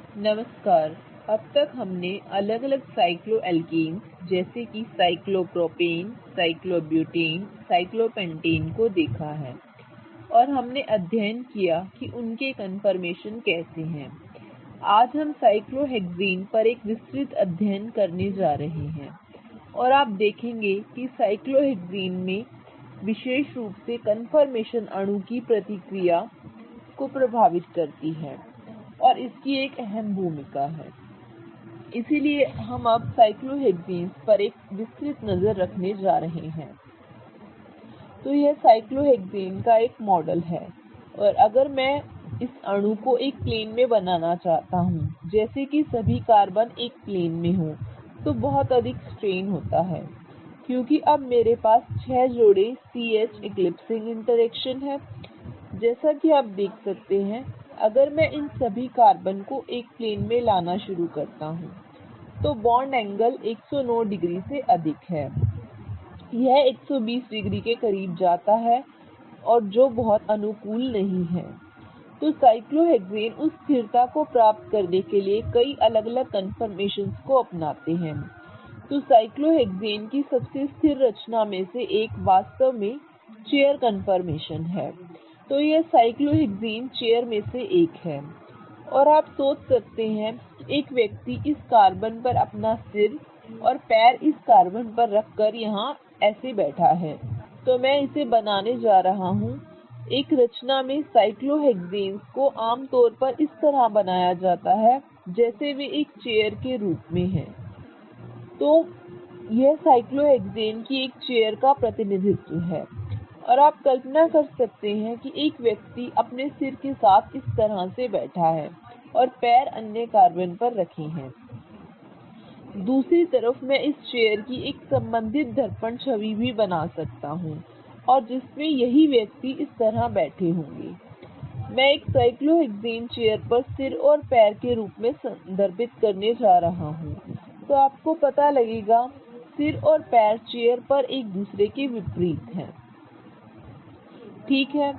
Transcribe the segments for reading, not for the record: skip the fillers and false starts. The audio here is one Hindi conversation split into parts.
नमस्कार। अब तक हमने अलग अलग साइक्लोएल्केन्स जैसे कि साइक्लोप्रोपेन, साइक्लोब्यूटेन, साइक्लोपेंटेन को देखा है और हमने अध्ययन किया कि उनके कन्फर्मेशन कैसे हैं। आज हम साइक्लोहेक्सेन पर एक विस्तृत अध्ययन करने जा रहे हैं और आप देखेंगे कि साइक्लोहेक्सेन में विशेष रूप से कन्फर्मेशन अणु की प्रतिक्रिया को प्रभावित करती है और इसकी एक अहम भूमिका है। इसलिए हम अब साइक्लोहेक्सेन्स पर एक विस्तृत नज़र रखने जा रहे हैं। तो यह साइक्लोहेक्सेन का एक मॉडल है और अगर मैं इस अणु को एक प्लेन में बनाना चाहता हूं, जैसे कि सभी कार्बन एक प्लेन में हों, तो बहुत अधिक स्ट्रेन होता है क्योंकि अब मेरे पास 6 जोड़े CH एक्लिप्सिंग इंटरेक्शन है। जैसा कि आप देख सकते हैं, अगर मैं इन सभी कार्बन को एक प्लेन में लाना शुरू करता हूं, तो बॉन्ड एंगल 109 डिग्री से अधिक है। यह 120 डिग्री के करीब जाता है और जो बहुत अनुकूल नहीं है। तो साइक्लोहेक्सेन उस स्थिरता को प्राप्त करने के लिए कई अलग अलग कन्फर्मेशंस को अपनाते हैं। तो साइक्लोहेक्सेन की सबसे स्थिर रचना में से एक वास्तव में चेयर कन्फर्मेशन है। तो यह साइक्लोहेक्सेन चेयर में से एक है और आप सोच सकते हैं एक व्यक्ति इस कार्बन पर अपना सिर और पैर इस कार्बन पर रखकर यहाँ ऐसे बैठा है। तो मैं इसे बनाने जा रहा हूँ। एक रचना में साइक्लोहेक्सेन्स को आमतौर पर इस तरह बनाया जाता है जैसे वे एक चेयर के रूप में हैं। तो यह साइक्लोहेक्सेन की एक चेयर का प्रतिनिधित्व है और आप कल्पना कर सकते हैं कि एक व्यक्ति अपने सिर के साथ इस तरह से बैठा है और पैर अन्य कार्बन पर रखे हैं। दूसरी तरफ मैं इस चेयर की एक संबंधित दर्पण छवि भी बना सकता हूं और जिसमें यही व्यक्ति इस तरह बैठे होंगे। मैं एक साइक्लोहेक्सेन चेयर पर सिर और पैर के रूप में संदर्भित करने जा रहा हूं, तो आपको पता लगेगा सिर और पैर चेयर पर एक दूसरे के विपरीत हैं। ठीक है,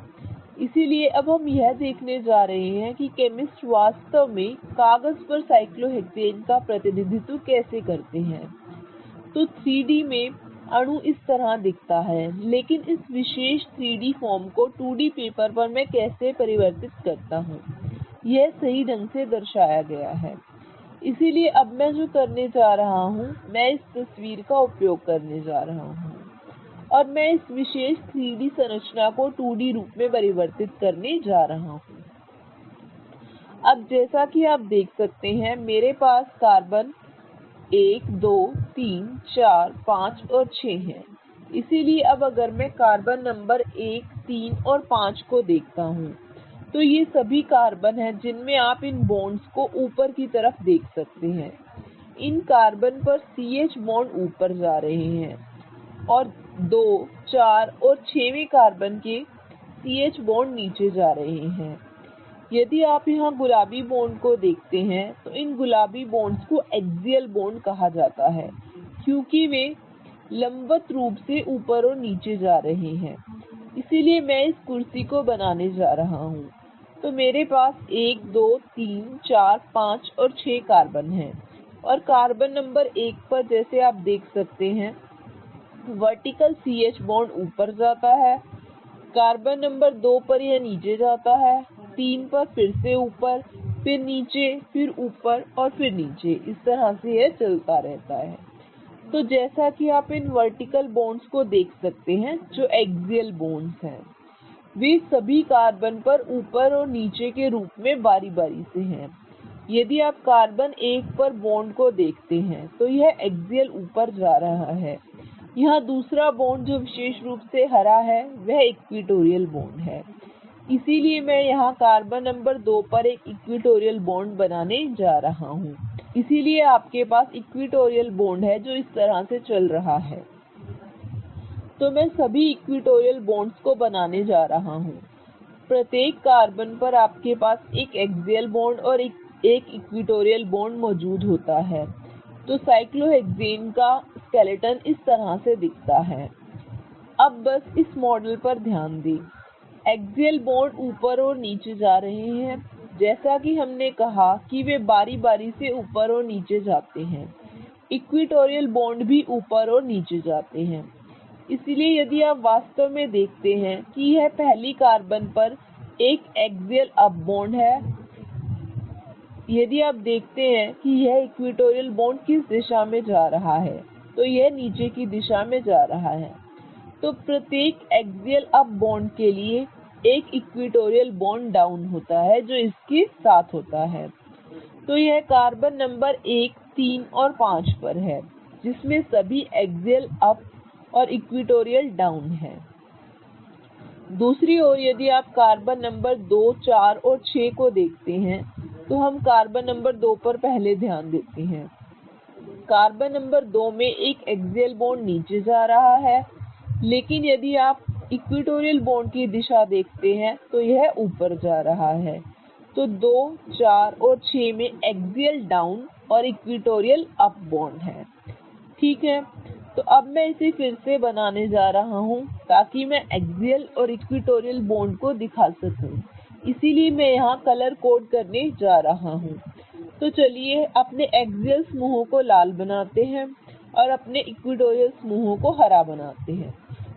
इसलिए अब हम यह देखने जा रहे हैं कि केमिस्ट वास्तव में कागज पर साइक्लोहेक्सेन का प्रतिनिधित्व कैसे करते हैं। तो 3D में अणु इस तरह दिखता है, लेकिन इस विशेष 3D फॉर्म को 2D पेपर पर मैं कैसे परिवर्तित करता हूं, यह सही ढंग से दर्शाया गया है। इसलिए अब मैं जो करने जा रहा हूं, मैं इस तस्वीर का उपयोग करने जा रहा हूं और मैं इस विशेष 3D संरचना को 2D रूप में परिवर्तित करने जा रहा हूं। अब जैसा कि आप देख सकते हैं, मेरे पास कार्बन 1, 2, 3, 4, 5 और 6 हैं। इसलिए अब अगर मैं कार्बन नंबर 1, 3 और 5 को देखता हूं, तो ये सभी कार्बन हैं जिनमें आप इन बॉन्ड्स को ऊपर की तरफ देख सकते हैं। इन कार्बन पर CH बॉन्ड ऊपर जा रहे हैं और 2, 4 और 6वें कार्बन के CH बॉन्ड नीचे जा रहे हैं। यदि आप यहाँ गुलाबी बॉन्ड को देखते हैं, तो इन गुलाबी बॉन्ड्स को एक्सियल बॉन्ड कहा जाता है क्योंकि वे लंबवत रूप से ऊपर और नीचे जा रहे हैं। इसीलिए मैं इस कुर्सी को बनाने जा रहा हूँ। तो मेरे पास 1, 2, 3, 4, 5 और 6 कार्बन हैं और कार्बन नंबर 1 पर जैसे आप देख सकते हैं, वर्टिकल CH बॉन्ड ऊपर जाता है। कार्बन नंबर 2 पर यह नीचे जाता है, 3 पर फिर से ऊपर, फिर नीचे, फिर ऊपर और फिर नीचे, इस तरह से यह चलता रहता है। तो जैसा कि आप इन वर्टिकल बॉन्ड्स को देख सकते हैं जो एक्सियल बॉन्ड्स हैं, वे सभी कार्बन पर ऊपर और नीचे के रूप में बारी बारी से हैं। यदि आप कार्बन 1 पर बॉन्ड को देखते हैं, तो यह एक्सियल ऊपर जा रहा है। यहाँ दूसरा बॉन्ड जो विशेष रूप से हरा है, वह इक्विटोरियल बॉन्ड है। इसीलिए मैं यहाँ कार्बन नंबर 2 पर एक इक्विटोरियल बॉन्ड बनाने जा रहा हूँ। इसीलिए आपके पास इक्विटोरियल बॉन्ड है जो इस तरह से चल रहा है। तो मैं सभी इक्विटोरियल बॉन्ड्स को बनाने जा रहा हूँ। प्रत्येक कार्बन पर आपके पास एक एक्सियल बॉन्ड और एक इक्विटोरियल बॉन्ड मौजूद होता है। तो साइक्लोहेक्सेन का स्केलेटन इस तरह से दिखता है। अब बस इस मॉडल पर ध्यान दें। एक्सियल बॉन्ड ऊपर और नीचे जा रहे हैं जैसा कि हमने कहा कि वे बारी बारी से ऊपर और नीचे जाते हैं। इक्विटोरियल बॉन्ड भी ऊपर और नीचे जाते हैं। इसलिए यदि आप वास्तव में देखते हैं कि यह पहली कार्बन पर एक एक्सियल अप बॉन्ड है, यदि आप देखते हैं कि यह इक्विटोरियल बॉन्ड किस दिशा में जा रहा है, तो यह नीचे की दिशा में जा रहा है। तो प्रत्येक एक्सियल अप बॉन्ड के लिए एक इक्विटोरियल बॉन्ड डाउन होता है जो इसके साथ होता है। तो यह कार्बन नंबर 1, 3 और 5 पर है, जिसमें सभी एक्सियल अप और इक्विटोरियल डाउन है। दूसरी ओर यदि आप कार्बन नंबर 2, 4 और 6 को देखते हैं, तो हम कार्बन नंबर 2 पर पहले ध्यान देते हैं। कार्बन नंबर 2 में एक एक्सियल बॉन्ड नीचे जा रहा है, लेकिन यदि आप इक्विटोरियल बॉन्ड की दिशा देखते हैं तो यह ऊपर जा रहा है। तो 2, 4 और 6 में एक्सियल डाउन और इक्विटोरियल अप बॉन्ड है। ठीक है, तो अब मैं इसे फिर से बनाने जा रहा हूं ताकि मैं एक्सियल और इक्विटोरियल बॉन्ड को दिखा सकूं। इसीलिए मैं यहां कलर कोड करने जा रहा हूं। तो चलिए अपने एक्सियल समूहों को लाल बनाते हैं और अपने इक्विटोरियल समूहों को हरा बनाते हैं।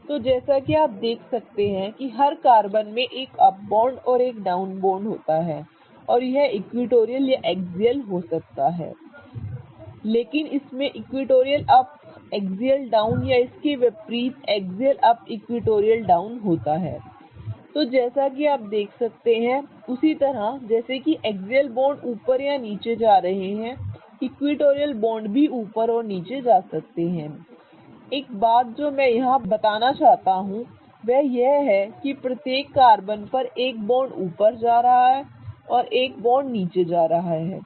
तो जैसा कि आप देख सकते हैं कि हर कार्बन में एक अप बॉन्ड और एक डाउन बॉन्ड होता है और यह इक्विटोरियल या एक्सियल हो सकता है, लेकिन इसमें इक्विटोरियल अप एक्सियल डाउन या इसके विपरीत एक्सियल अप इक्विटोरियल डाउन होता है। तो जैसा कि आप देख सकते हैं, उसी तरह जैसे कि एक्सियल बॉन्ड ऊपर या नीचे जा रहे हैं, इक्विटोरियल बॉन्ड भी ऊपर और नीचे जा सकते हैं। एक बात जो मैं यहाँ बताना चाहता हूँ वह यह है कि प्रत्येक कार्बन पर एक बॉन्ड ऊपर जा रहा है और एक बॉन्ड नीचे जा रहा है।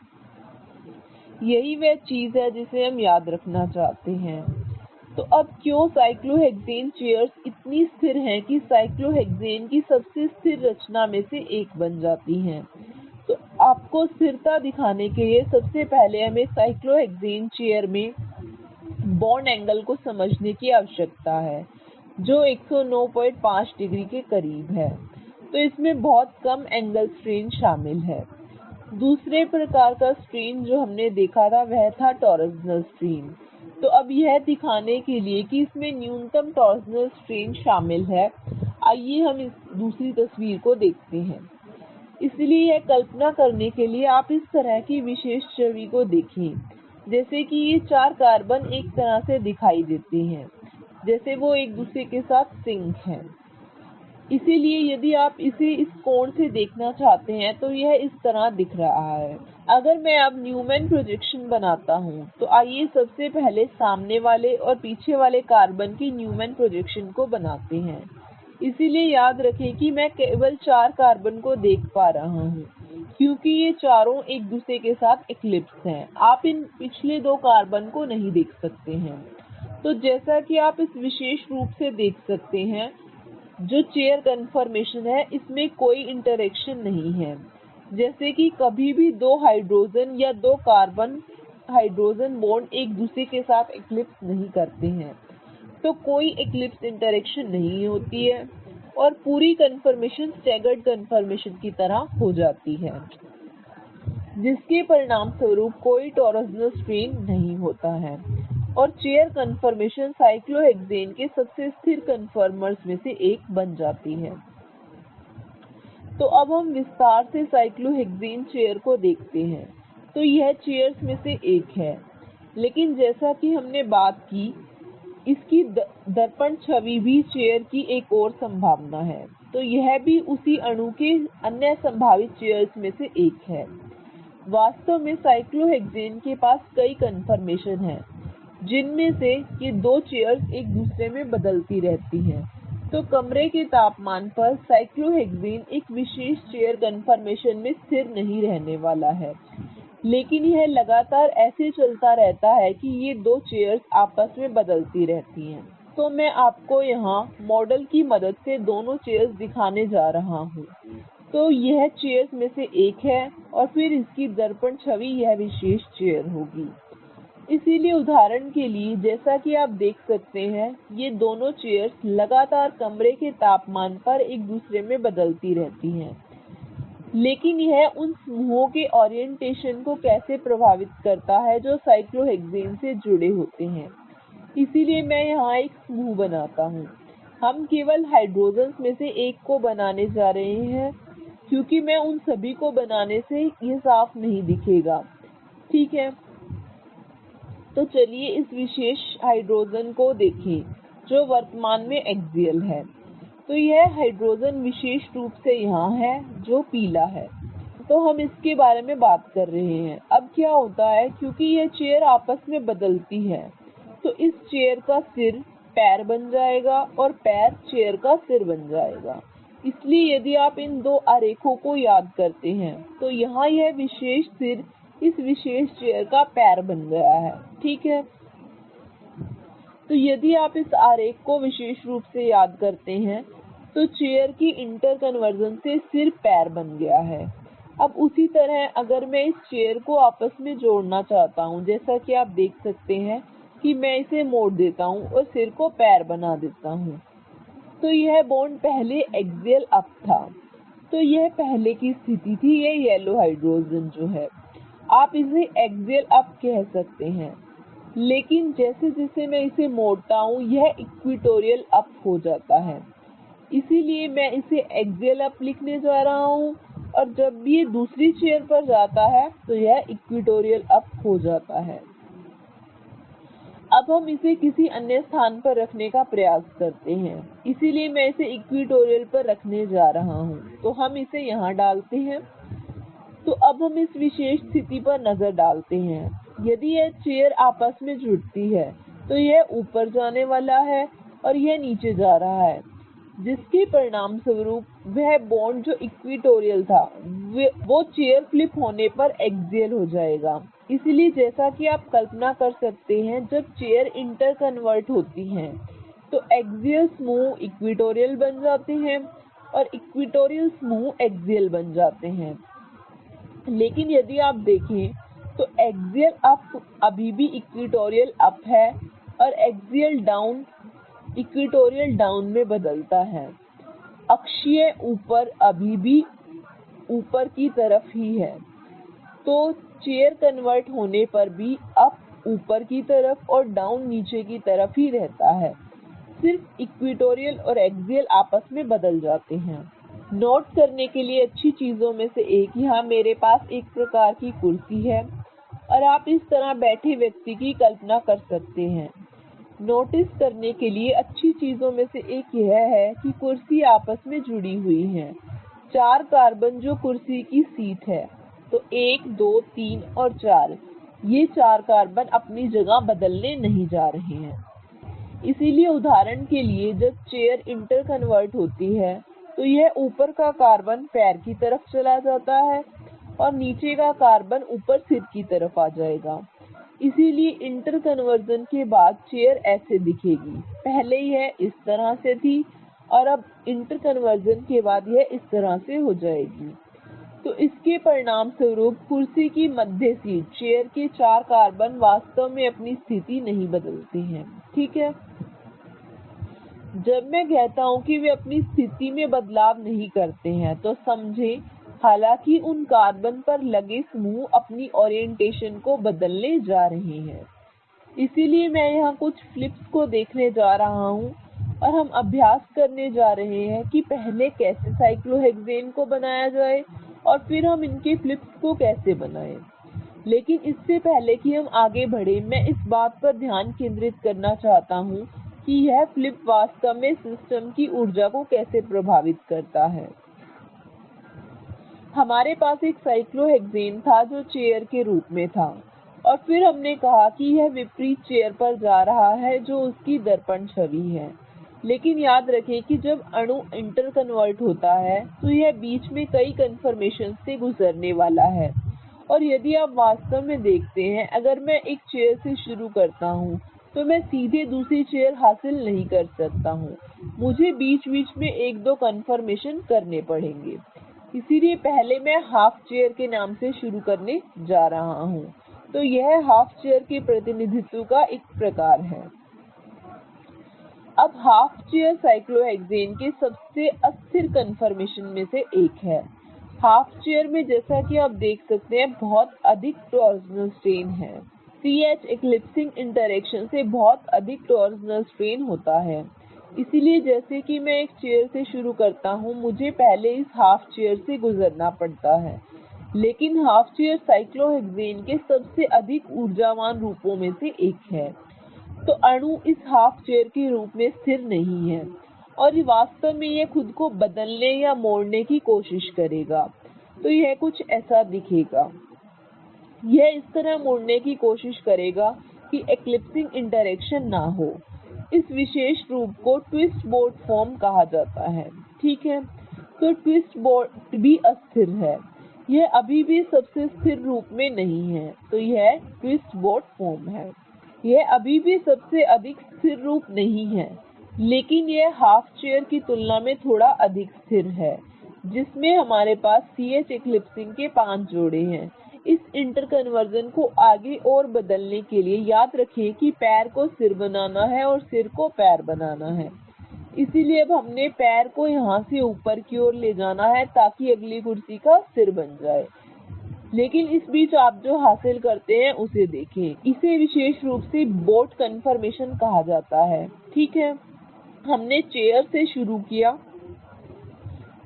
यही वह चीज़ है जिसे हम याद रखना चाहते हैं। तो अब क्यों साइक्लोहेक्सेन चेयर्स इतनी स्थिर हैं कि साइक्लोहेक्सेन की सबसे स्थिर रचना में से एक बन जाती हैं? तो आपको स्थिरता दिखाने के लिए सबसे पहले हमें साइक्लोहेक्सेन चेयर में बॉन्ड एंगल को समझने की आवश्यकता है, जो 109.5 डिग्री के करीब है। तो इसमें बहुत कम एंगल स्ट्रेन शामिल है। दूसरे प्रकार का स्ट्रेन जो हमने देखा था वह था टॉर्सनल स्ट्रेन। तो अब यह दिखाने के लिए कि इसमें न्यूनतम टॉर्सनल स्ट्रेन शामिल है, आइए हम इस दूसरी तस्वीर को देखते हैं। इसलिए यह कल्पना करने के लिए आप इस तरह की विशेष छवि को देखें, जैसे कि ये 4 कार्बन एक तरह से दिखाई देते हैं, जैसे वो एक दूसरे के साथ सिंक हैं। इसीलिए यदि आप इसे इस कोण से देखना चाहते हैं तो यह इस तरह दिख रहा है। अगर मैं अब न्यूमैन प्रोजेक्शन बनाता हूं, तो आइए सबसे पहले सामने वाले और पीछे वाले कार्बन की न्यूमैन प्रोजेक्शन को बनाते हैं। इसीलिए याद रखें कि मैं केवल 4 कार्बन को देख पा रहा हूं, क्योंकि ये चारों एक दूसरे के साथ एक्लिप्स हैं। आप इन पिछले 2 कार्बन को नहीं देख सकते हैं। तो जैसा कि आप इस विशेष रूप से देख सकते हैं, जो चेयर कन्फर्मेशन है इसमें कोई इंटरेक्शन नहीं है, जैसे कि कभी भी 2 हाइड्रोजन या 2 कार्बन हाइड्रोजन बॉन्ड एक दूसरे के साथ एक्लिप्स नहीं करते हैं, तो कोई एक्लिप्स इंटरेक्शन नहीं होती है और पूरी कन्फर्मेशन स्टैगर्ड कन्फर्मेशन की तरह हो जाती है, जिसके परिणाम स्वरूप कोई टॉर्सनल स्ट्रेन नहीं होता है और चेयर कन्फर्मेशन साइक्लोहेक्सेन के सबसे स्थिर कन्फर्मर्स में से एक बन जाती है। तो अब हम विस्तार से साइक्लोहेक्सेन चेयर को देखते हैं। तो यह चेयर्स में से एक है, लेकिन जैसा कि हमने बात की, इसकी दर्पण छवि भी चेयर की एक और संभावना है। तो यह भी उसी अणु के अन्य संभावित चेयर्स में से एक है। वास्तव में साइक्लोहेक्सेन के पास कई कन्फर्मेशन हैं, जिनमें से ये 2 चेयर्स एक दूसरे में बदलती रहती हैं। तो कमरे के तापमान पर साइक्लोहेक्सेन एक विशेष चेयर कन्फर्मेशन में स्थिर नहीं रहने वाला है, लेकिन यह लगातार ऐसे चलता रहता है कि ये 2 चेयर्स आपस में बदलती रहती हैं। तो मैं आपको यहाँ मॉडल की मदद से दोनों चेयर्स दिखाने जा रहा हूँ। तो यह चेयर्स में से एक है और फिर इसकी दर्पण छवि यह विशेष चेयर होगी। इसीलिए उदाहरण के लिए जैसा कि आप देख सकते हैं, ये दोनों चेयर्स लगातार कमरे के तापमान पर एक दूसरे में बदलती रहती हैं, लेकिन यह उन समूहों के ओरिएंटेशन को कैसे प्रभावित करता है जो साइक्लोहेक्सेन से जुड़े होते हैं। इसीलिए मैं यहाँ एक समूह बनाता हूँ। हम केवल हाइड्रोजन्स में से एक को बनाने जा रहे हैं, क्योंकि मैं उन सभी को बनाने से यह साफ नहीं दिखेगा। ठीक है, तो चलिए इस विशेष हाइड्रोजन को देखें जो वर्तमान में एक्सियल है। तो यह हाइड्रोजन विशेष रूप से यहाँ है जो पीला है, तो हम इसके बारे में बात कर रहे हैं। अब क्या होता है, क्योंकि यह चेयर आपस में बदलती है, तो इस चेयर का सिर पैर बन जाएगा और पैर चेयर का सिर बन जाएगा। इसलिए यदि आप इन दो आरेखों को याद करते हैं तो यहाँ यह विशेष सिर इस विशेष चेयर का पैर बन गया है। ठीक है, तो यदि आप इस आरेख को विशेष रूप से याद करते हैं तो चेयर की इंटरकन्वर्जन से सिर पैर बन गया है। अब उसी तरह अगर मैं इस चेयर को आपस में जोड़ना चाहता हूँ, जैसा कि आप देख सकते हैं कि मैं इसे मोड़ देता हूँ और सिर को पैर बना देता हूँ, तो यह बॉन्ड पहले एक्सियल अप था, तो यह पहले की स्थिति थी। यह येलो हाइड्रोजन जो है, आप इसे एक्सियल अप कह सकते हैं, लेकिन जैसे जैसे मैं इसे मोड़ता हूँ यह इक्विटोरियल अप हो जाता है। इसीलिए मैं इसे एक्सियल अप लिखने जा रहा हूँ, और जब भी ये दूसरी चेयर पर जाता है तो यह इक्विटोरियल अप हो जाता है। अब हम इसे किसी अन्य स्थान पर रखने का प्रयास करते हैं, इसीलिए मैं इसे इक्विटोरियल पर रखने जा रहा हूँ, तो हम इसे यहाँ डालते हैं। तो अब हम इस विशेष स्थिति पर नजर डालते हैं। यदि यह चेयर आपस में जुड़ती है तो यह ऊपर जाने वाला है और यह नीचे जा रहा है, जिसके परिणामस्वरूप वह बॉन्ड जो इक्विटोरियल था वो चेयर फ्लिप होने पर एक्सियल हो जाएगा। इसलिए जैसा कि आप कल्पना कर सकते हैं, जब चेयर इंटरकन्वर्ट होती हैं तो एक्सियल समूह इक्विटोरियल बन जाते हैं और इक्विटोरियल समूह एक्सियल बन जाते हैं। लेकिन यदि आप देखें तो एक्सियल अप अभी भी इक्विटोरियल अप है और एक्सियल डाउन इक्विटोरियल डाउन में बदलता है। अक्षीय ऊपर अभी भी ऊपर की तरफ ही है, तो चेयर कन्वर्ट होने पर भी अप ऊपर की तरफ और डाउन नीचे की तरफ ही रहता है, सिर्फ इक्विटोरियल और एक्सियल आपस में बदल जाते हैं। नोट करने के लिए अच्छी चीज़ों में से एक, यहाँ मेरे पास एक प्रकार की कुर्सी है और आप इस तरह बैठे व्यक्ति की कल्पना कर सकते हैं। नोटिस करने के लिए अच्छी चीज़ों में से एक यह है कि कुर्सी आपस में जुड़ी हुई हैं। 4 कार्बन जो कुर्सी की सीट है, तो 1, 2, 3 और 4, ये 4 कार्बन अपनी जगह बदलने नहीं जा रहे हैं। इसीलिए उदाहरण के लिए जब चेयर इंटरकन्वर्ट होती है तो यह ऊपर का कार्बन पैर की तरफ चला जाता है और नीचे का कार्बन ऊपर सिर की तरफ आ जाएगा। इसीलिए इंटरकन्वर्जन के बाद चेयर ऐसे दिखेगी। पहले यह इस तरह से थी और अब इंटरकन्वर्जन के बाद यह इस तरह से हो जाएगी। तो इसके परिणाम स्वरूप कुर्सी की मध्य सीट चेयर के 4 कार्बन वास्तव में अपनी स्थिति नहीं बदलते हैं। ठीक है, जब मैं कहता हूं कि वे अपनी स्थिति में बदलाव नहीं करते हैं तो समझें, हालांकि उन कार्बन पर लगे समूह अपनी ओरिएंटेशन को बदलने जा रहे हैं। इसीलिए मैं यहाँ कुछ फ्लिप्स को देखने जा रहा हूँ और हम अभ्यास करने जा रहे हैं कि पहले कैसे साइक्लोहेक्सेन को बनाया जाए और फिर हम इनके फ्लिप्स को कैसे बनाएं। लेकिन इससे पहले कि हम आगे बढ़ें, मैं इस बात पर ध्यान केंद्रित करना चाहता हूँ कि यह फ्लिप वास्तव में सिस्टम की ऊर्जा को कैसे प्रभावित करता है। हमारे पास एक साइक्लोहेक्सेन था जो चेयर के रूप में था, और फिर हमने कहा कि यह विपरीत चेयर पर जा रहा है जो उसकी दर्पण छवि है। लेकिन याद रखें कि जब अणु इंटरकन्वर्ट होता है तो यह बीच में कई कन्फर्मेशन से गुजरने वाला है, और यदि आप वास्तव में देखते हैं, अगर मैं एक चेयर से शुरू करता हूं तो मैं सीधे दूसरी चेयर हासिल नहीं कर सकता हूं, मुझे बीच बीच में 1-2 कन्फर्मेशन करने पड़ेंगे। इसीलिए पहले मैं हाफ चेयर के नाम से शुरू करने जा रहा हूं। तो यह हाफ चेयर के प्रतिनिधित्व का एक प्रकार है। अब हाफ चेयर साइक्लोहेक्सेन के सबसे अस्थिर कन्फर्मेशन में से एक है। हाफ चेयर में जैसा कि आप देख सकते हैं बहुत अधिक टॉर्सनल स्ट्रेन है। CH एक्लिप्सिंग इंटरेक्शन से बहुत अधिक टॉर्सनल स्ट्रेन होता है। इसीलिए जैसे कि मैं एक चेयर से शुरू करता हूं, मुझे पहले इस हाफ चेयर से गुजरना पड़ता है। लेकिन हाफ चेयर साइक्लोहेक्सेन के सबसे अधिक ऊर्जावान रूपों में से एक है। तो अणु इस हाफ चेयर के रूप में स्थिर नहीं है और वास्तव में यह खुद को बदलने या मोड़ने की कोशिश करेगा। तो यह कुछ ऐसा दिखेगा। यह इस तरह मुड़ने की कोशिश करेगा कि एक्लिप्सिंग इंटरेक्शन ना हो। इस विशेष रूप को ट्विस्ट बोट फॉर्म कहा जाता है। ठीक है, तो ट्विस्ट बोट भी अस्थिर है। यह अभी भी सबसे स्थिर रूप में नहीं है, तो यह ट्विस्ट बोट फॉर्म है। यह अभी भी सबसे अधिक स्थिर रूप नहीं है, लेकिन यह हाफ चेयर की तुलना में थोड़ा अधिक स्थिर है, जिसमें हमारे पास CH एक्लिप्सिंग के 5 जोड़े हैं। इस इंटरकन्वर्जन को आगे और बदलने के लिए याद रखें कि पैर को सिर बनाना है और सिर को पैर बनाना है। इसीलिए अब हमने पैर को यहाँ से ऊपर की ओर ले जाना है ताकि अगली कुर्सी का सिर बन जाए। लेकिन इस बीच आप जो हासिल करते हैं उसे देखें। इसे विशेष रूप से बोट कन्फर्मेशन कहा जाता है। ठीक है, हमने चेयर से शुरू किया,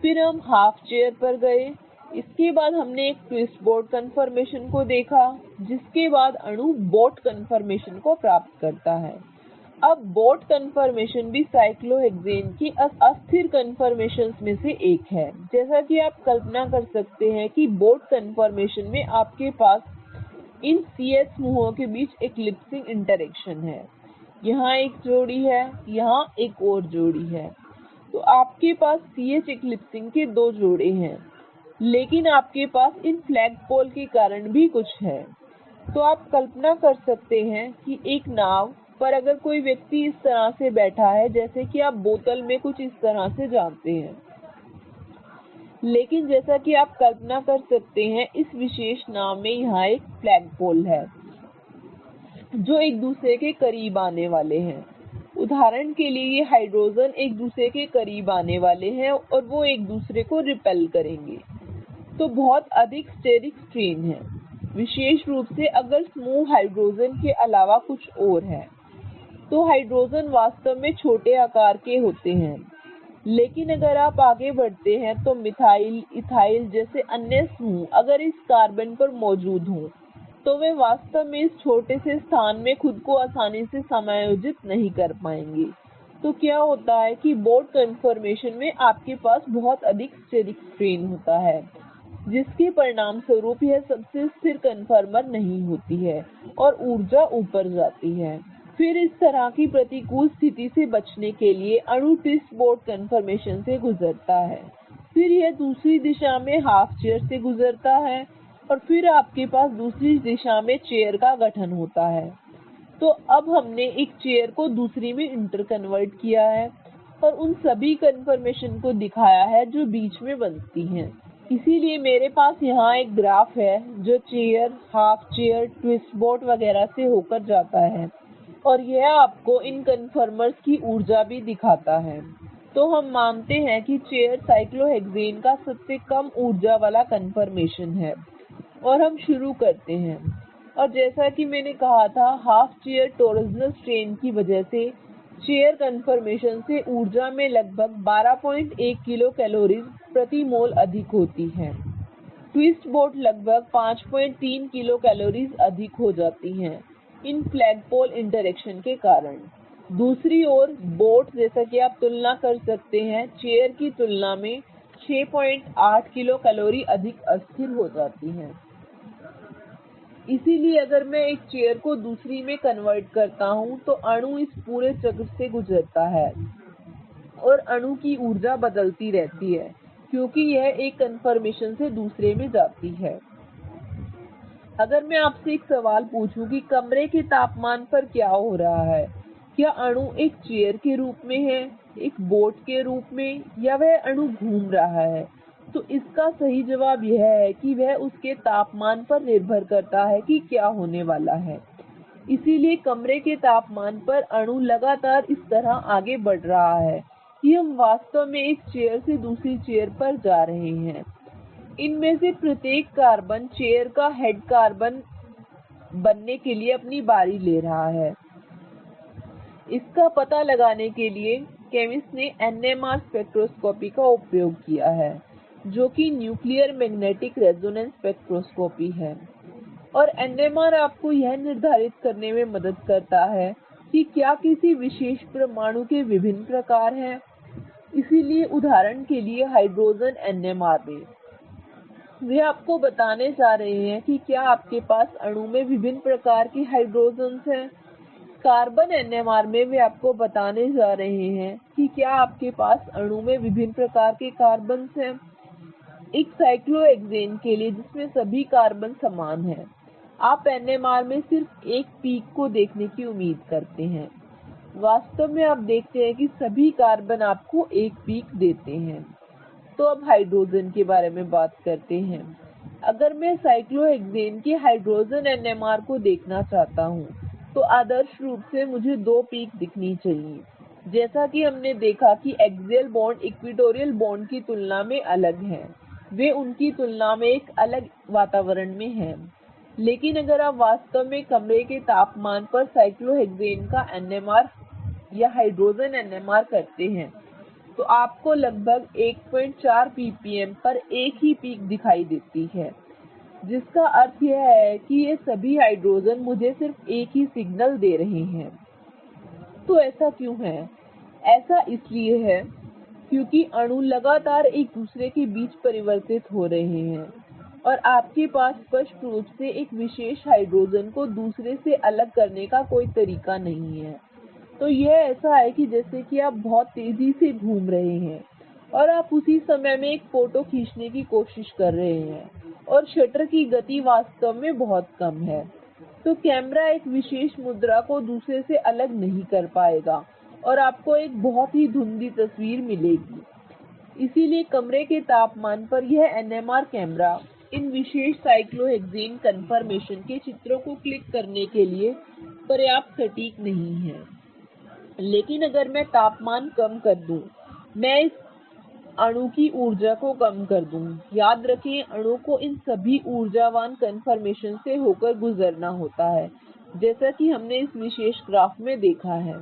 फिर हम हाफ चेयर पर गए, इसके बाद हमने एक ट्विस्ट बोट कन्फर्मेशन को देखा, जिसके बाद अणु बोट कन्फर्मेशन को प्राप्त करता है। अब बोट कन्फर्मेशन भी साइक्लोहेक्सेन की अस्थिर कन्फर्मेशंस में से एक है। जैसा कि आप कल्पना कर सकते हैं कि बोट कन्फर्मेशन में आपके पास इन CH समूहों के बीच एक्लिप्सिंग इंटरेक्शन है। यहाँ एक जोड़ी है, यहाँ एक और जोड़ी है। तो आपके पास CH एक्लिप्सिंग के 2 जोड़े हैं, लेकिन आपके पास इन फ्लैगपोल के कारण भी कुछ है। तो आप कल्पना कर सकते हैं कि एक नाव पर अगर कोई व्यक्ति इस तरह से बैठा है, जैसे कि आप बोतल में कुछ इस तरह से जानते हैं, लेकिन जैसा कि आप कल्पना कर सकते हैं इस विशेष नाव में यहाँ एक फ्लैगपोल है जो एक दूसरे के करीब आने वाले हैं। उदाहरण के लिए ये हाइड्रोजन एक दूसरे के करीब आने वाले हैं और वो एक दूसरे को रिपेल करेंगे। तो बहुत अधिक स्टेरिक स्ट्रेन है, विशेष रूप से अगर समूह हाइड्रोजन के अलावा कुछ और है। तो हाइड्रोजन वास्तव में छोटे आकार के होते हैं, लेकिन अगर आप आगे बढ़ते हैं तो मिथाइल, इथाइल जैसे अन्य समूह अगर इस कार्बन पर मौजूद हों, तो वे वास्तव में इस छोटे से स्थान में खुद को आसानी से समायोजित नहीं कर पाएंगे। तो क्या होता है कि बोट कन्फर्मेशन में आपके पास बहुत अधिक स्टेरिक स्ट्रेन होता है, जिसके परिणाम स्वरूप यह सबसे स्थिर कन्फर्मर नहीं होती है और ऊर्जा ऊपर जाती है। फिर इस तरह की प्रतिकूल स्थिति से बचने के लिए अणु ट्विस्ट बोट कन्फर्मेशन से गुजरता है, फिर यह दूसरी दिशा में हाफ चेयर से गुजरता है और फिर आपके पास दूसरी दिशा में चेयर का गठन होता है। तो अब हमने एक चेयर को दूसरी में इंटरकन्वर्ट किया है और उन सभी कन्फर्मेशन को दिखाया है जो बीच में बनती हैं। इसीलिए मेरे पास यहाँ एक ग्राफ है जो chair, half chair, twist boat वगैरह से होकर जाता है और यह आपको इन कन्फर्मर्स की ऊर्जा भी दिखाता है। तो हम मानते हैं कि चेयर साइक्लोहेक्सेन का सबसे कम ऊर्जा वाला कन्फर्मेशन है और हम शुरू करते हैं। और जैसा कि मैंने कहा था, हाफ चेयर टॉर्सनल स्ट्रेन की वजह से चेयर कन्फर्मेशन से ऊर्जा में लगभग 12.1 किलो कैलोरीज प्रति मोल अधिक होती है। ट्विस्ट बोट लगभग 5.3 किलो कैलोरीज अधिक हो जाती हैं इन फ्लैगपोल इंटरेक्शन के कारण। दूसरी ओर बोट, जैसा कि आप तुलना कर सकते हैं, चेयर की तुलना में 6.8 किलो कैलोरी अधिक अस्थिर हो जाती हैं। इसीलिए अगर मैं एक चेयर को दूसरी में कन्वर्ट करता हूं तो अणु इस पूरे चक्र से गुजरता है और अणु की ऊर्जा बदलती रहती है क्योंकि यह एक कन्फर्मेशन से दूसरे में जाती है। अगर मैं आपसे एक सवाल पूछूं कि कमरे के तापमान पर क्या हो रहा है, क्या अणु एक चेयर के रूप में है, एक बोट के रूप में, या वह अणु घूम रहा है, तो इसका सही जवाब यह है कि वह उसके तापमान पर निर्भर करता है कि क्या होने वाला है। इसीलिए कमरे के तापमान पर अणु लगातार इस तरह आगे बढ़ रहा है कि हम वास्तव में एक चेयर से दूसरी चेयर पर जा रहे हैं। इनमें से प्रत्येक कार्बन चेयर का हेड कार्बन बनने के लिए अपनी बारी ले रहा है। इसका पता लगाने के लिए केमिस्ट ने NMR स्पेक्ट्रोस्कोपी का उपयोग किया है, जो कि न्यूक्लियर मैग्नेटिक रेजोनेंस स्पेक्ट्रोस्कोपी है। और NMR आपको यह निर्धारित करने में मदद करता है कि क्या किसी विशेष परमाणु के विभिन्न प्रकार हैं। इसीलिए उदाहरण के लिए हाइड्रोजन NMR में वे आपको बताने जा रहे हैं कि क्या आपके पास अणु में विभिन्न प्रकार के हाइड्रोजन्स हैं। कार्बन NMR में वे आपको बताने जा रहे हैं कि क्या आपके पास अणु में विभिन्न प्रकार के कार्बन्स हैं। एक साइक्लोहेक्सेन के लिए जिसमें सभी कार्बन समान हैं, आप NMR में सिर्फ एक पीक को देखने की उम्मीद करते हैं। वास्तव में आप देखते हैं कि सभी कार्बन आपको एक पीक देते हैं। तो अब हाइड्रोजन के बारे में बात करते हैं। अगर मैं साइक्लोहेक्सेन के हाइड्रोजन NMR को देखना चाहता हूं, तो आदर्श रूप से मुझे दो पीक दिखनी चाहिए। जैसा कि हमने देखा कि एक्सियल बॉन्ड इक्विटोरियल बॉन्ड की तुलना में अलग हैं, वे उनकी तुलना में एक अलग वातावरण में हैं। लेकिन अगर आप वास्तव में कमरे के तापमान पर साइक्लोहेक्सेन का NMR या हाइड्रोजन NMR करते हैं, तो आपको लगभग 1.4 ppm पर एक ही पीक दिखाई देती है, जिसका अर्थ यह है कि ये सभी हाइड्रोजन मुझे सिर्फ एक ही सिग्नल दे रहे हैं। तो ऐसा क्यों है? ऐसा इसलिए है क्योंकि अणु लगातार एक दूसरे के बीच परिवर्तित हो रहे हैं और आपके पास स्पष्ट रूप से एक विशेष हाइड्रोजन को दूसरे से अलग करने का कोई तरीका नहीं है। तो यह ऐसा है कि जैसे कि आप बहुत तेजी से घूम रहे हैं और आप उसी समय में एक फोटो खींचने की कोशिश कर रहे हैं और शटर की गति वास्तव में बहुत कम है, तो कैमरा एक विशेष मुद्रा को दूसरे से अलग नहीं कर पाएगा और आपको एक बहुत ही धुंधली तस्वीर मिलेगी। इसीलिए कमरे के तापमान पर यह NMR कैमरा इन विशेष साइक्लोहेक्सेन कन्फर्मेशन के चित्रों को क्लिक करने के लिए पर्याप्त सटीक नहीं है। लेकिन अगर मैं तापमान कम कर दूं, मैं इस अणु की ऊर्जा को कम कर दूं। याद रखें, अणु को इन सभी ऊर्जावान कन्फर्मेशन से होकर गुजरना होता है, जैसा कि हमने इस विशेष ग्राफ में देखा है।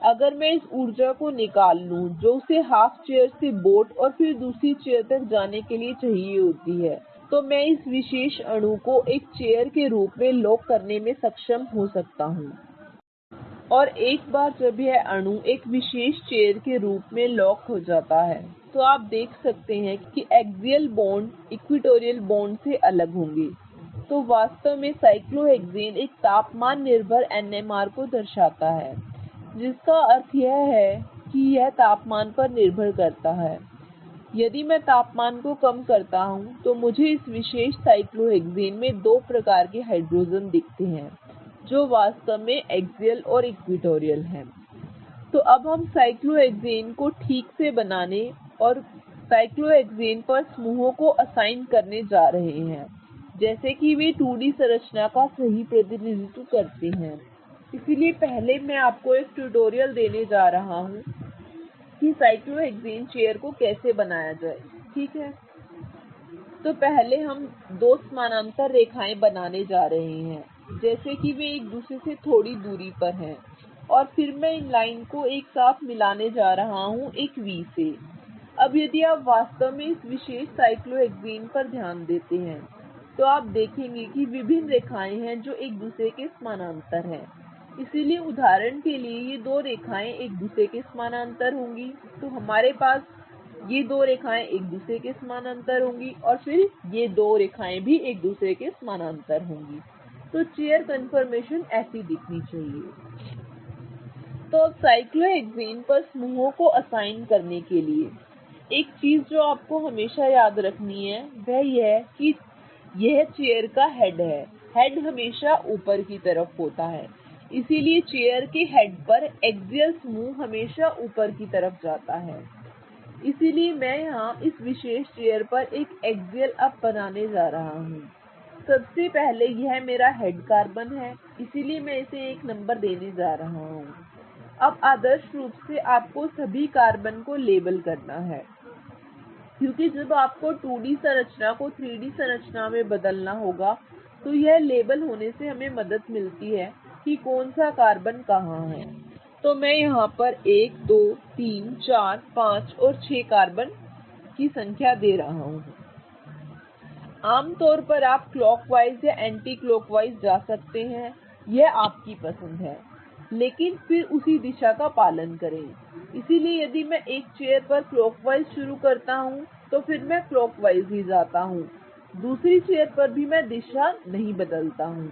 अगर मैं इस ऊर्जा को निकाल लूं जो उसे हाफ चेयर से बोट और फिर दूसरी चेयर तक जाने के लिए चाहिए होती है, तो मैं इस विशेष अणु को एक चेयर के रूप में लॉक करने में सक्षम हो सकता हूं। और एक बार जब यह अणु एक विशेष चेयर के रूप में लॉक हो जाता है, तो आप देख सकते हैं कि एक्सियल बॉन्ड इक्विटोरियल बॉन्ड से अलग होंगे। तो वास्तव में साइक्लोहेक्सेन एक तापमान निर्भर NMR को दर्शाता है, जिसका अर्थ यह है कि यह तापमान पर निर्भर करता है। यदि मैं तापमान को कम करता हूं, तो मुझे इस विशेष साइक्लोहेक्सेन में दो प्रकार के हाइड्रोजन दिखते हैं, जो वास्तव में एक्सियल और इक्विटोरियल हैं। तो अब हम साइक्लोहेक्सेन को ठीक से बनाने और साइक्लोहेक्सेन पर समूहों को असाइन करने जा रहे हैं, जैसे कि वे 2D संरचना का सही प्रतिनिधित्व करते हैं। इसलिए पहले मैं आपको एक ट्यूटोरियल देने जा रहा हूं कि साइक्लोहेक्सेन चेयर को कैसे बनाया जाए, ठीक है? तो पहले हम दो समानांतर रेखाएं बनाने जा रहे हैं, जैसे कि वे एक दूसरे से थोड़ी दूरी पर हैं, और फिर मैं इन लाइन को एक साथ मिलाने जा रहा हूं एक V से। अब यदि आप वास्तव में इस विशेष साइक्लोहेक्सेन पर ध्यान देते हैं, तो आप देखेंगे कि विभिन्न रेखाएं हैं जो एक दूसरे के समानांतर हैं। इसलिए उदाहरण के लिए ये दो रेखाएं एक दूसरे के समानांतर होंगी, तो हमारे पास ये दो रेखाएं एक दूसरे के समानांतर होंगी और फिर ये दो रेखाएं भी एक दूसरे के समानांतर होंगी। तो चेयर कन्फर्मेशन ऐसी दिखनी चाहिए। तो अब साइक्लोहेक्सेन पर समूहों को असाइन करने के लिए एक चीज जो आपको हमेशा याद रखनी है वह यह कि यह चेयर का हेड है। हेड हमेशा ऊपर की तरफ होता है, इसीलिए चेयर के हेड पर एक्सियल समूह हमेशा ऊपर की तरफ जाता है। इसीलिए मैं यहाँ इस विशेष चेयर पर एक एक्सियल अप बनाने जा रहा हूँ। सबसे पहले यह मेरा हेड कार्बन है, इसीलिए मैं इसे एक नंबर देने जा रहा हूँ। अब आदर्श रूप से आपको सभी कार्बन को लेबल करना है। क्योंकि जब आपको 2D संरचना को 3D संरचना में बदलना होगा तो यह लेबल होने से हमें मदद मिलती है कि कौन सा कार्बन कहाँ है। तो मैं यहाँ पर 1 2 3 4 5 और 6 कार्बन की संख्या दे रहा हूँ। आमतौर पर आप क्लॉकवाइज या एंटी क्लॉकवाइज जा सकते हैं, यह आपकी पसंद है, लेकिन फिर उसी दिशा का पालन करें। इसलिए यदि मैं एक चेयर पर क्लॉकवाइज शुरू करता हूं तो फिर मैं क्लॉकवाइज ही जाता हूं, दूसरी चेयर पर भी मैं दिशा नहीं बदलता हूं।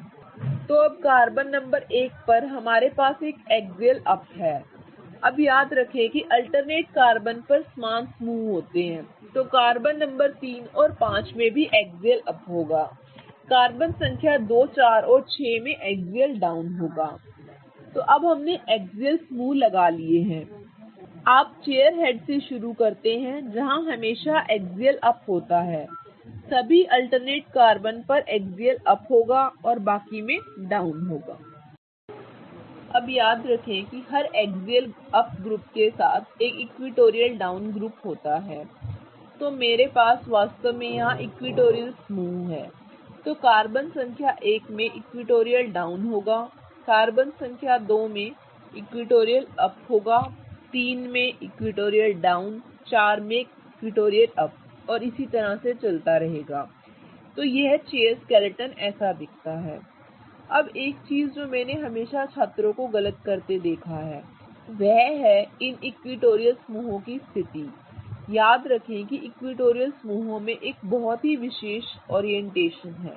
तो अब कार्बन नंबर 1 पर हमारे पास एक एक्सियल अप है। अब याद रखें कि अल्टरनेट कार्बन पर समान समूह होते हैं, तो कार्बन नंबर 3 और 5 में भी एक्सियल अप होगा। कार्बन संख्या 2 4 और 6 में एक्सियल डाउन होगा। तो अब हमने एक्सियल समूह लगा लिए हैं। आप चेयर हेड से शुरू करते हैं जहां हमेशा एक्सियल अप होता है, सभी अल्टरनेट कार्बन पर एक्सियल अप होगा और बाकी में डाउन होगा। अब याद रखें कि हर एक्सियल अप ग्रुप के साथ एक इक्विटोरियल डाउन ग्रुप होता है। तो मेरे पास वास्तव में यहाँ इक्विटोरियल समूह है। तो कार्बन संख्या 1 में इक्विटोरियल डाउन होगा, कार्बन संख्या 2 में इक्विटोरियल अप होगा, 3 में इक्विटोरियल डाउन, 4 में इक्विटोरियल अप और इसी तरह से चलता रहेगा। तो यह चेयर स्केलेटन ऐसा दिखता है। अब एक चीज जो मैंने हमेशा छात्रों को गलत करते देखा है वह है इन इक्विटोरियल समूहों की स्थिति। याद रखें कि इक्विटोरियल समूहों में एक बहुत ही विशेष ओरिएंटेशन है।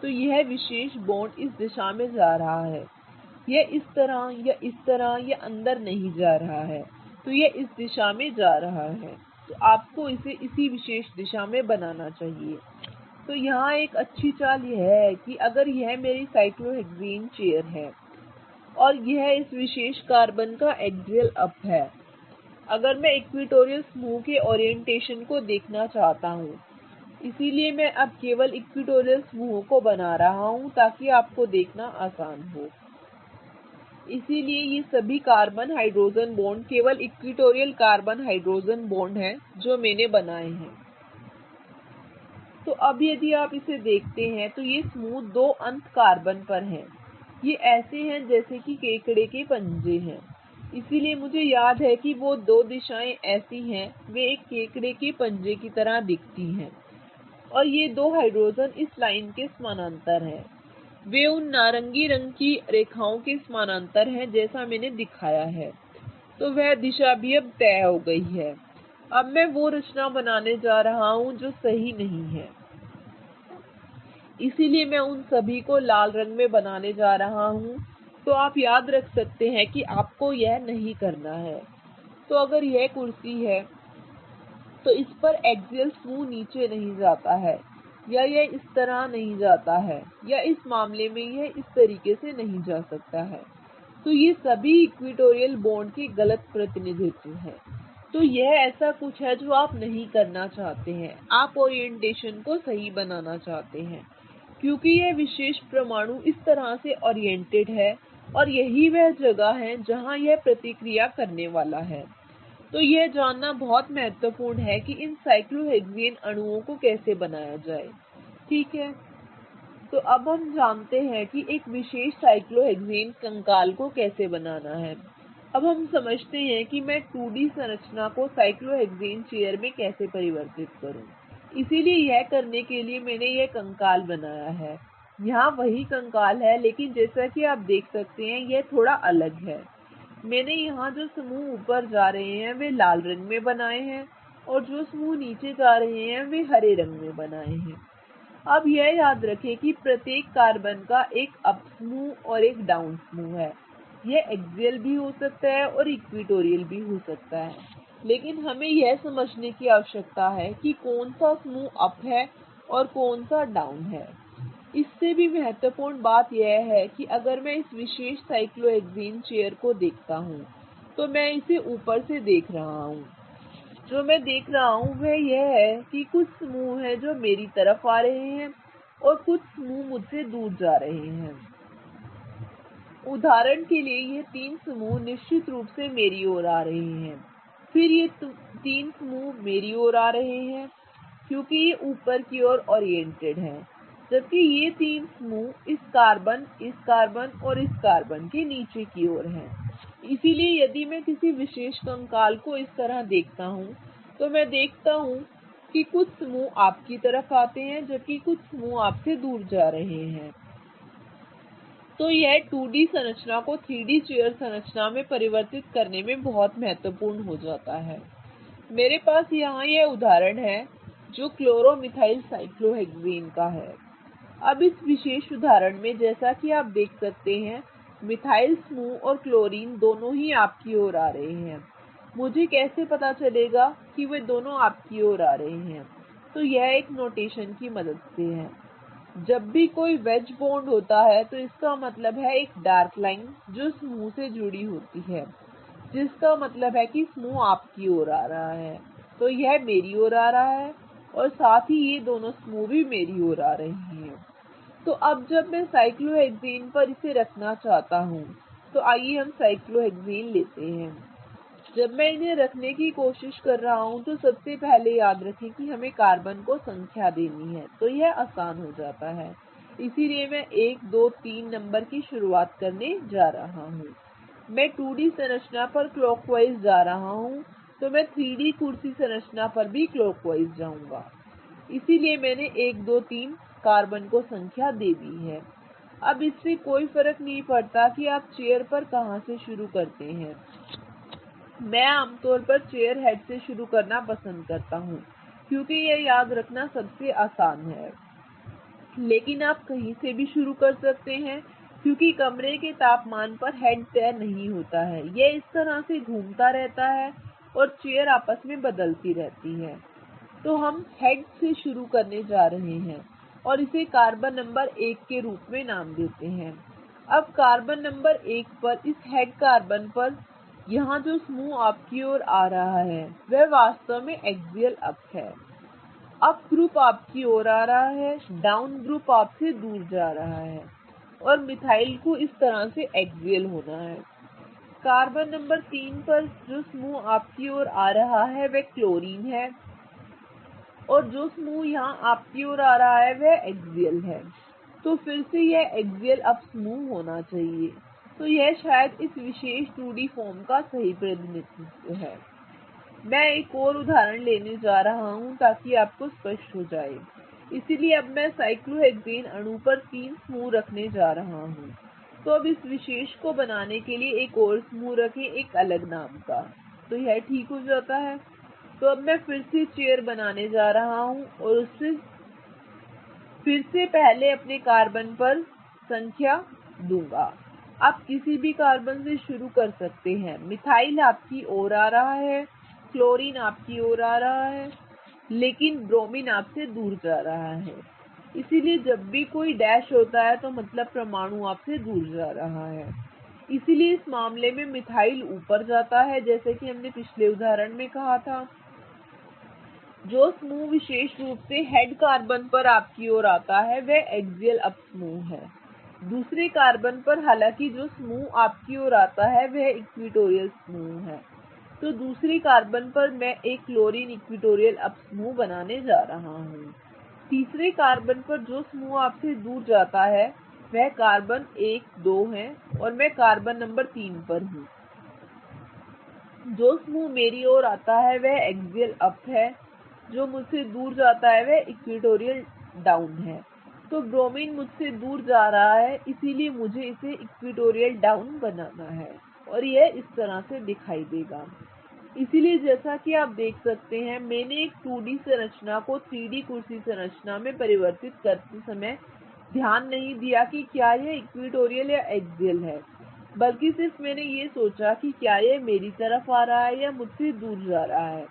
तो यह विशेष बॉन्ड इस दिशा में जा रहा है, यह इस तरह या अंदर नहीं जा रहा है, तो यह इस दिशा में जा रहा है। तो आपको इसे इसी विशेष दिशा में बनाना चाहिए। तो यहाँ एक अच्छी चाल यह है कि अगर यह मेरी साइक्लोहेक्सेन चेयर है और यह इस विशेष कार्बन का एक्सियल अप है, अगर मैं इक्विटोरियल समूह के ओरिएंटेशन को देखना चाहता हूं, इसीलिए मैं अब केवल इक्विटोरियल समूहों को बना रहा हूं ताकि आपको देखना आसान हो। इसीलिए ये सभी कार्बन हाइड्रोजन बॉन्ड केवल इक्विटोरियल कार्बन हाइड्रोजन बॉन्ड हैं जो मैंने बनाए हैं। तो अब यदि आप इसे देखते हैं तो ये समूह 2 अंत कार्बन पर हैं, ये ऐसे हैं जैसे कि केकड़े के पंजे हैं। इसीलिए मुझे याद है कि वो 2 दिशाएं ऐसी हैं, वे एक केकड़े के पंजे की तरह दिखती हैं और ये 2 हाइड्रोजन इस लाइन के समानांतर हैं, वे उन नारंगी रंग की रेखाओं के समानांतर हैं जैसा मैंने दिखाया है। तो वह दिशा भी अब तय हो गई है। अब मैं वो रचना बनाने जा रहा हूं जो सही नहीं है, इसीलिए मैं उन सभी को लाल रंग में बनाने जा रहा हूं। तो आप याद रख सकते हैं कि आपको यह नहीं करना है। तो अगर यह कुर्सी है तो इस पर एक्सियल समूह नीचे नहीं जाता है, या यह इस तरह नहीं जाता है, या इस मामले में यह इस तरीके से नहीं जा सकता है। तो ये सभी इक्विटोरियल बॉन्ड के गलत प्रतिनिधित्व हैं। तो यह ऐसा कुछ है जो आप नहीं करना चाहते हैं, आप ओरिएंटेशन को सही बनाना चाहते हैं, क्योंकि यह विशेष परमाणु इस तरह से ओरिएंटेड है और यही वह जगह है जहां यह प्रतिक्रिया करने वाला है। तो यह जानना बहुत महत्वपूर्ण है कि इन साइक्लोहेक्सेन अणुओं को कैसे बनाया जाए। ठीक है, तो अब हम जानते हैं कि एक विशेष साइक्लोहेक्सेन कंकाल को कैसे बनाना है। अब हम समझते हैं कि मैं 2D संरचना को साइक्लोहेक्सेन चेयर में कैसे परिवर्तित करूं। इसीलिए यह करने के लिए मैंने यह कंकाल बनाया है। यहाँ वही कंकाल है, लेकिन जैसा कि आप देख सकते हैं यह थोड़ा अलग है। मैंने यहाँ जो समूह ऊपर जा रहे हैं वे लाल रंग में बनाए हैं और जो समूह नीचे जा रहे हैं वे हरे रंग में बनाए हैं। अब यह याद रखें कि प्रत्येक कार्बन का एक अप समूह और एक डाउन समूह है। यह एक्सियल भी हो सकता है और इक्विटोरियल भी हो सकता है, लेकिन हमें यह समझने की आवश्यकता है कि कौन सा समूह अप है और कौन सा डाउन है। इससे भी महत्वपूर्ण बात यह है कि अगर मैं इस विशेष साइक्लोहेक्सेन चेयर को देखता हूं तो मैं इसे ऊपर से देख रहा हूं। जो मैं देख रहा हूं वह यह है कि कुछ समूह हैं जो मेरी तरफ आ रहे हैं और कुछ समूह मुझसे दूर जा रहे हैं। उदाहरण के लिए ये 3 समूह निश्चित रूप से मेरी ओर आ रहे हैं, फिर ये तीन समूह मेरी ओर आ रहे हैं क्योंकि ये ऊपर की ओर ओरिएंटेड हैं, जबकि ये तीन समूह इस कार्बन और इस कार्बन के नीचे की ओर हैं। इसलिए यदि मैं किसी विशेष कंकाल को इस तरह देखता हूं, तो मैं देखता हूं कि कुछ समूह आपकी तरफ आते हैं जबकि कुछ समूह आपसे दूर जा रहे हैं। तो यह 2D संरचना को 3D चेयर संरचना में परिवर्तित करने में बहुत महत्वपूर्ण हो जाता है। मेरे पास यहाँ यह उदाहरण है जो क्लोरोमिथाइल साइक्लोहेक्सेन का है। अब इस विशेष उदाहरण में जैसा कि आप देख सकते हैं, मिथाइल समूह और क्लोरीन दोनों ही आपकी ओर आ रहे हैं। मुझे कैसे पता चलेगा कि वे दोनों आपकी ओर आ रहे हैं? तो यह एक नोटेशन की मदद से है। जब भी कोई वेज बॉन्ड होता है तो इसका मतलब है एक डार्क लाइन जो समूह से जुड़ी होती है, जिसका मतलब है कि समूह आपकी ओर आ रहा है। तो यह मेरी ओर आ रहा है और साथ ही ये दोनों समूह भी मेरी ओर आ रहे हैं। तो अब जब मैं साइक्लोहेक्सेन पर इसे रखना चाहता हूं, तो आइए हम साइक्लोहेक्सेन लेते हैं। जब मैं इन्हें रखने की कोशिश कर रहा हूं तो सबसे पहले याद रखें कि हमें कार्बन को संख्या देनी है, तो यह आसान हो जाता है। इसीलिए मैं 1 2 3 नंबर की शुरुआत करने जा रहा हूं। मैं 2D संरचना पर क्लॉकवाइज जा रहा हूं, तो मैं 3D कुर्सी संरचना पर भी क्लॉकवाइज जाऊंगा। इसीलिए मैंने 1 2 3 कार्बन को संख्या दे दी है। अब इससे कोई फर्क नहीं पड़ता कि आप चेयर पर कहां से शुरू करते हैं। मैं आमतौर पर चेयर हेड से शुरू करना पसंद करता हूं क्योंकि यह याद रखना सबसे आसान है, लेकिन आप कहीं से भी शुरू कर सकते हैं क्योंकि कमरे के तापमान पर हेड तय नहीं होता है। यह इस तरह से घूमता रहता है और चेयर आपस में बदलती रहती है। तो हम हेड से शुरू करने जा रहे हैं और इसे कार्बन नंबर 1 के रूप में नाम देते हैं। अब कार्बन नंबर 1 पर इस हेड कार्बन पर यहाँ जो समूह आपकी ओर आ रहा है वह वास्तव में एक्सियल अप है। अप ग्रुप आपकी ओर आ रहा है, डाउन ग्रुप आपसे दूर जा रहा है और मिथाइल को इस तरह से एक्सियल होना है। कार्बन नंबर 3 पर जो समूह आपकी ओर आ रहा है वह क्लोरीन है और जो समूह यहाँ आपकी ओर आ रहा है वह एक्सियल है। तो फिर से यह एक्सियल अप समूह होना चाहिए। तो यह शायद इस विशेष 2D फॉर्म का सही प्रतिनिधित्व है। मैं एक और उदाहरण लेने जा रहा हूं ताकि आपको स्पष्ट हो जाए। इसलिए अब मैं साइक्लोहेक्सेन अणु पर 3 समूह रखने जा रहा हूं। तो अब इस विशेष को बनाने के लिए एक और समूह रखें एक अलग नाम का। तो यह ठीक हो जाता है। तो अब मैं फिर से चेयर बनाने जा रहा हूं और उससे फिर से पहले अपने कार्बन पर संख्या दूंगा। आप किसी भी कार्बन से शुरू कर सकते हैं। मिथाइल आपकी ओर आ रहा है, क्लोरीन आपकी ओर आ रहा है, लेकिन ब्रोमीन आपसे दूर जा रहा है। इसीलिए जब भी कोई डैश होता है तो मतलब परमाणु आपसे दूर जा रहा है। इसीलिए इस मामले में मिथाइल ऊपर जाता है, जैसे कि हमने पिछले उदाहरण में कहा था। जो समूह विशेष रूप से हेड कार्बन पर आपकी ओर आता है वह एक्सियल अप समूह है। दूसरे कार्बन पर हालांकि जो समूह आपकी ओर आता है वह इक्विटोरियल समूह है। तो दूसरे कार्बन पर मैं एक क्लोरीन इक्विटोरियल अप समूह बनाने जा रहा हूँ। तीसरे कार्बन पर जो समूह आपसे दूर जाता है वह कार्बन 1 2 है और मैं कार्बन नंबर 3 पर हूँ। जो समूह मेरी ओर आता है वह एक्सियल अप है, जो मुझसे दूर जाता है वह इक्विटोरियल डाउन है। तो ब्रोमीन मुझसे दूर जा रहा है, इसीलिए मुझे इसे इक्विटोरियल डाउन बनाना है और यह इस तरह से दिखाई देगा। इसीलिए जैसा कि आप देख सकते हैं, मैंने एक 2D संरचना को 3D कुर्सी संरचना में परिवर्तित करते समय ध्यान नहीं दिया कि क्या यह इक्विटोरियल या एक्सियल है, बल्कि सिर्फ मैंने ये सोचा कि क्या यह मेरी तरफ आ रहा है या मुझसे दूर जा रहा है।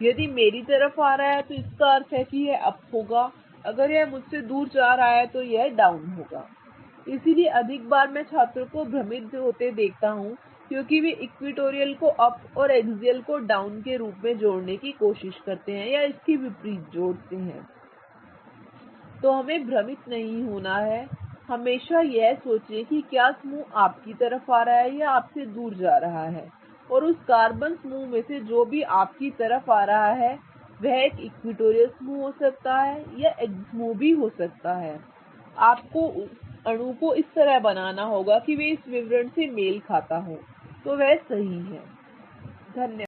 यदि मेरी तरफ आ रहा है तो इसका अर्थ है कि यह अप होगा, अगर यह मुझसे दूर जा रहा है तो यह डाउन होगा। इसीलिए अधिक बार मैं छात्रों को भ्रमित होते देखता हूं क्योंकि वे इक्विटोरियल को अप और एक्सियल को डाउन के रूप में जोड़ने की कोशिश करते हैं या इसके विपरीत जोड़ते हैं। तो हमें भ्रमित नहीं होना है। हमेशा यह सोचें कि क्या समूह आपकी तरफ आ रहा है या आपसे दूर जा रहा है। और उस कार्बन समूह में से जो भी आपकी तरफ आ रहा है वह एक इक्विटोरियल समूह हो सकता है या एक्सिस भी हो सकता है। आपको उस अणु को इस तरह बनाना होगा कि वे इस विवरण से मेल खाता हो, तो वह सही है। धन्यवाद।